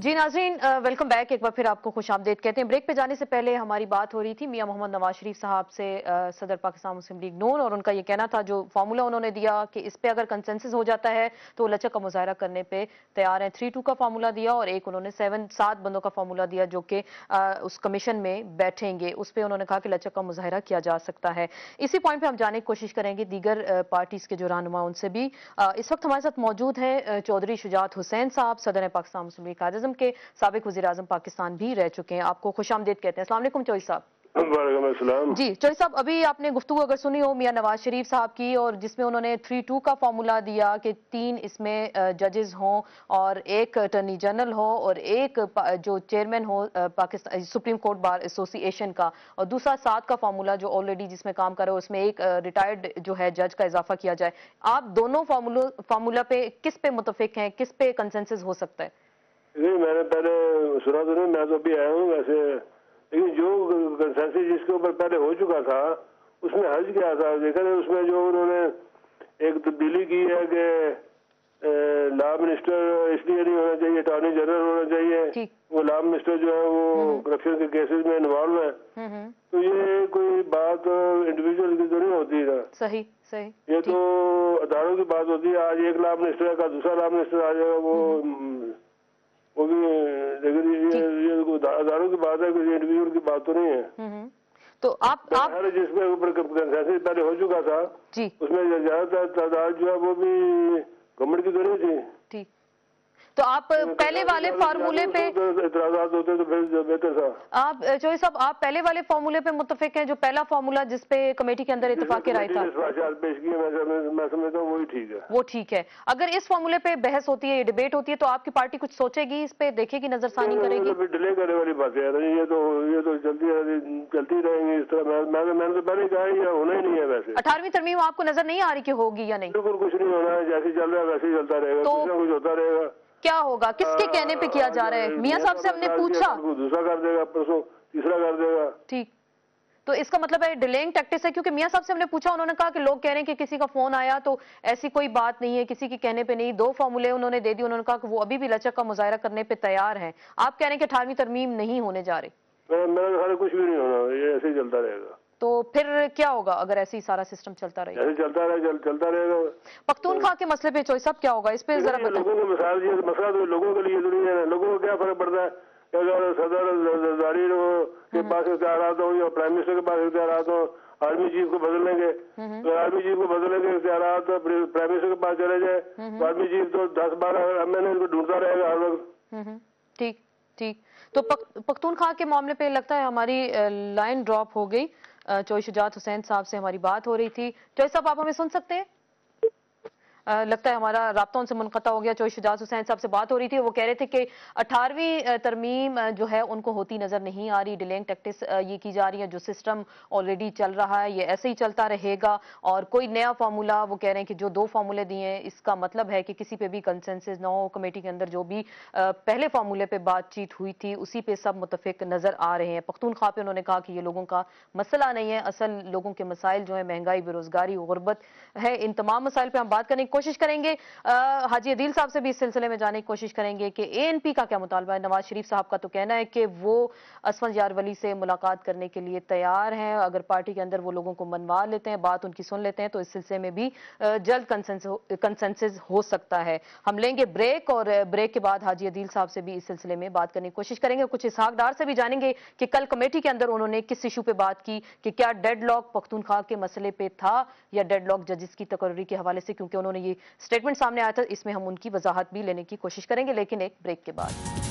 जी नाज़रीन, welcome back. एक बार फिर आपको खुशामदीद कहते हैं। ब्रेक पे जाने से पहले हमारी बात हो रही थी मियां मोहम्मद नवाज शरीफ साहब से, सदर पाकिस्तान मुस्लिम लीग नून, और उनका ये कहना था, जो फार्मूला उन्होंने दिया कि इस पे अगर कंसेंसस हो जाता है तो लचक का मुजाहरा करने पे तैयार हैं। 3-2 का फार्मूला दिया और एक उन्होंने 7 बंदों का फार्मूला दिया जो कि उस कमीशन में बैठेंगे। उस पर उन्होंने कहा कि लचक का मुजाहरा किया जा सकता है। इसी पॉइंट पर हम जाने की कोशिश करेंगे दीगर पार्टीज के जो रहनुमा उनसे भी। इस वक्त हमारे साथ मौजूद हैं चौधरी शुजात हुसैन साहब, सदर पाकिस्तान मुस्लिम लीग कायद आज़म के साबिक वज़ीर आज़म पाकिस्तान भी रह चुके हैं। आपको खुशामदीद कहते हैं। अस्सलाम वालेकुम चौधरी साहब। जी चौधरी साहब, अभी आपने गुफ्तगू अगर सुनी हो मियां नवाज शरीफ साहब की, और जिसमें उन्होंने 3-2 का फॉर्मूला दिया कि 3 इसमें जजेस हों और एक अटॉर्नी जनरल हो और एक जो चेयरमैन हो Pakistan supreme court bar association का, और दूसरा 7 का फॉर्मूला जो ऑलरेडी जिसमें काम कर रहे हो उसमें एक रिटायर्ड जो है जज का इजाफा किया जाए। आप दोनों फार्मूला पे किस पे मुतफिक हैं, किस पे कंसेंसस हो सकता है? नहीं, मैंने पहले सुना तो नहीं, मैं तो अभी आया हूँ वैसे, लेकिन जो कंसेंसस जिसके ऊपर पहले हो चुका था उसमें हर्ज क्या था देखा है। उसमें जो उन्होंने एक तब्दीली की है कि लॉ मिनिस्टर इसलिए नहीं होना चाहिए, अटॉर्नी जनरल होना चाहिए। वो लॉ मिनिस्टर जो है वो करप्शन के केसेस में इन्वॉल्व है। तो ये कोई बात इंडिविजुअल की तो नहीं होती ना। सही सही, ये तो अदारों की बात होती है। आज एक लॉ मिनिस्टर का दूसरा लॉ मिनिस्टर आ जाएगा, वो भी, लेकिन ये अदारों की बात है, कोई इंडिविजुअल की बात तो नहीं है। तो आप जिसमें ऊपर कंसेंसस पहले हो चुका था जी, उसमें ज्यादातर तादाद जो है वो भी गवर्नमेंट की तो नहीं थी। ठीक, तो आप पहले वाले फार्मूले पे इतराजात होते तो फिर बेहतर था। आप चौधरी साहब, आप पहले वाले फार्मूले पे मुत्तफिक हैं, जो पहला फार्मूला जिसपे कमेटी के अंदर इत्तेफाक राय था? पेश किया, मैं समझता हूँ वही ठीक है। वो ठीक है। अगर इस फार्मूले पे बहस होती है, डिबेट होती है, तो आपकी पार्टी कुछ सोचेगी इस पे, देखेगी, नजरसानी करेगी? डिले करने वाली बात है, ये तो चलती रहेंगी इस तरह। मैंने तो पहले कहा ये होना ही नहीं है। वैसे 18वीं तरमीम आपको नजर नहीं आ रही कि होगी या नहीं? बिल्कुल कुछ नहीं होना है, जैसे चल रहा है वैसे ही चलता रहेगा। तो कुछ होता रहेगा। क्या होगा, किसके कहने पे किया जा रहा है? मियां साहब से हमने पूछा, दूसरा कर देगा, परसों तीसरा कर देगा। ठीक, तो इसका मतलब है डिलेइंग टैक्टिक्स है? क्योंकि मियां साहब से हमने पूछा, उन्होंने कहा कि लोग कह रहे हैं कि किसी का फोन आया, तो ऐसी कोई बात नहीं है, किसी के कहने पे नहीं। 2 फार्मूले उन्होंने दे दी, उन्होंने कहा कि वो अभी भी लचक का मुजाहरा करने पे तैयार हैं। आप कह रहे हैं कि 18वीं तरमीम नहीं होने जा रही? मेरे ख्याल कुछ भी नहीं होना, ये ऐसे ही चलता रहेगा। तो फिर क्या होगा अगर ऐसे ही सारा सिस्टम चलता रहेगा? ऐसे चलता रहेगा। पख्तूनख्वा के मसले पे चॉइस, अब क्या होगा इस पे जरा बताएं। लोगों को मसला तो लोगों के लिए तो नहीं है। लोगों को क्या फर्क पड़ता है अगर सदर जरदारी के पास इख्तियारात हो या प्राइम मिनिस्टर के पास इख्तियारात हो। आर्मी चीफ को बदल लेंगे, तो आर्मी चीफ को बदलने के इख्तियारात प्राइम मिनिस्टर के पास चले जाए तो आर्मी चीफ तो 10-12 एमएनए को ढूंढता रहेगा हर वक्त। ठीक ठीक, तो पख्तूनख्वा के मामले पे लगता है हमारी लाइन ड्रॉप हो गई। चौधरी शुजात हुसैन साहब से हमारी बात हो रही थी। चौधरी साहब, आप हमें सुन सकते हैं? लगता है हमारा राब्ता उनसे मुनक़ता हो गया। चौधरी शुजात हुसैन साहब से बात हो रही थी, वो कह रहे थे कि 18वीं तरमीम जो है उनको होती नजर नहीं आ रही। डिलेइंग टैक्टिक्स ये की जा रही है, जो सिस्टम ऑलरेडी चल रहा है ये ऐसे ही चलता रहेगा, और कोई नया फार्मूला, वो कह रहे हैं कि जो 2 फार्मूले दिए हैं इसका मतलब है कि किसी पे भी कंसेंसस ना हो। कमेटी के अंदर जो भी पहले फार्मूले पे बातचीत हुई थी उसी पे सब मुतफिक नजर आ रहे हैं। पख्तूनख्वा पे उन्होंने कहा कि ये लोगों का मसला नहीं है, असल लोगों के मसाइल जो है महंगाई, बेरोजगारी, गुर्बत है। इन तमाम मसाइल पे हम बात करने कोशिश करेंगे। हाजी अदील साहब से भी इस सिलसिले में जाने की कोशिश करेंगे कि एएनपी का क्या मुतालबा है। नवाज शरीफ साहब का तो कहना है कि वो असफंद यार वली से मुलाकात करने के लिए तैयार हैं। अगर पार्टी के अंदर वो लोगों को मनवा लेते हैं, बात उनकी सुन लेते हैं, तो इस सिलसिले में भी जल्द कंसेंसस हो सकता है। हम लेंगे ब्रेक, और ब्रेक के बाद हाजी अदील साहब से भी इस सिलसिले में बात करने की कोशिश करेंगे। कुछ इसहाक डार से भी जानेंगे कि कल कमेटी के अंदर उन्होंने किस इशू पे बात की, कि क्या डेडलॉक पख्तूनख्वा के मसले पे था या डेडलॉक जजेस की तकर्री के हवाले से, क्योंकि उन्होंने ये स्टेटमेंट सामने आया था। इसमें हम उनकी वजाहत भी लेने की कोशिश करेंगे, लेकिन एक ब्रेक के बाद।